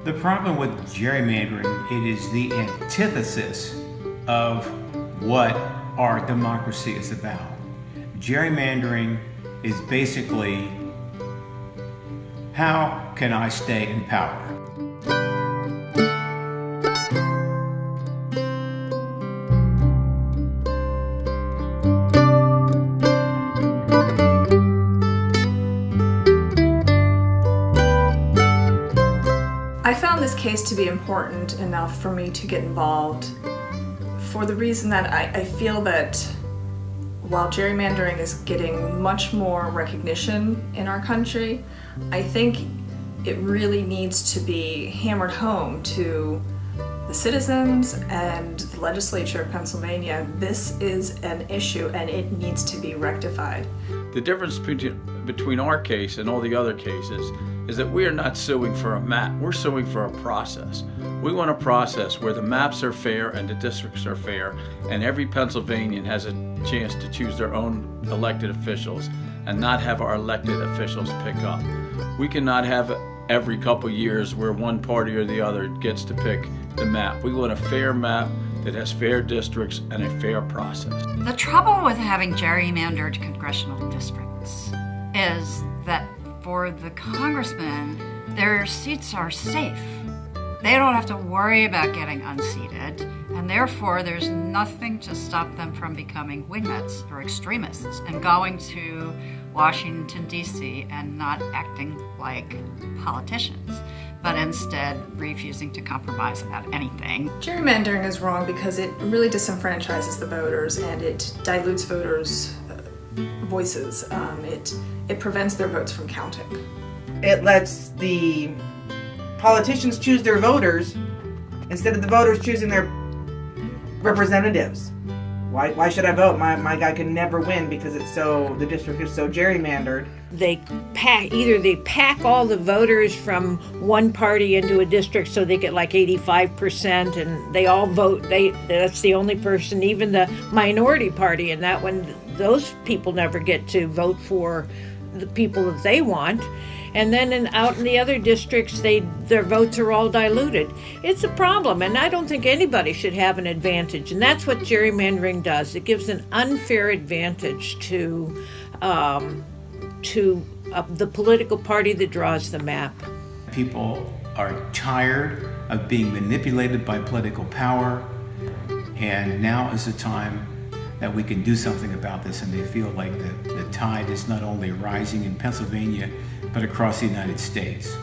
The problem with gerrymandering, it is the antithesis of what our democracy is about. Gerrymandering is basically, how can I stay in power? I found this case to be important enough for me to get involved for the reason that I feel that while gerrymandering is getting much more recognition in our country, I think it really needs to be hammered home to the citizens and the legislature of Pennsylvania. This is an issue and it needs to be rectified. The difference between our case and all the other cases is that we are not suing for a map, we're suing for a process. We want a process where the maps are fair and the districts are fair, and every Pennsylvanian has a chance to choose their own elected officials and not have our elected officials pick up. We cannot have every couple years where one party or the other gets to pick the map. We want a fair map that has fair districts and a fair process. The trouble with having gerrymandered congressional districts is that for the congressmen, their seats are safe. They don't have to worry about getting unseated, and therefore there's nothing to stop them from becoming wingnuts or extremists and going to Washington, D.C. and not acting like politicians, but instead refusing to compromise about anything. Gerrymandering is wrong because it really disenfranchises the voters and it dilutes voters' voices. It prevents their votes from counting. It lets the politicians choose their voters instead of the voters choosing their representatives. Why should I vote? My guy can never win because the district is so gerrymandered. They pack all the voters from one party into a district so they get like 85% and they all vote. That's the only person, even the minority party, and that one, those people never get to vote for the people that they want. And then out in the other districts, their votes are all diluted. It's a problem, and I don't think anybody should have an advantage. And that's what gerrymandering does. It gives an unfair advantage to the political party that draws the map. People are tired of being manipulated by political power, and now is the time that we can do something about this, and they feel like the tide is not only rising in Pennsylvania, but across the United States.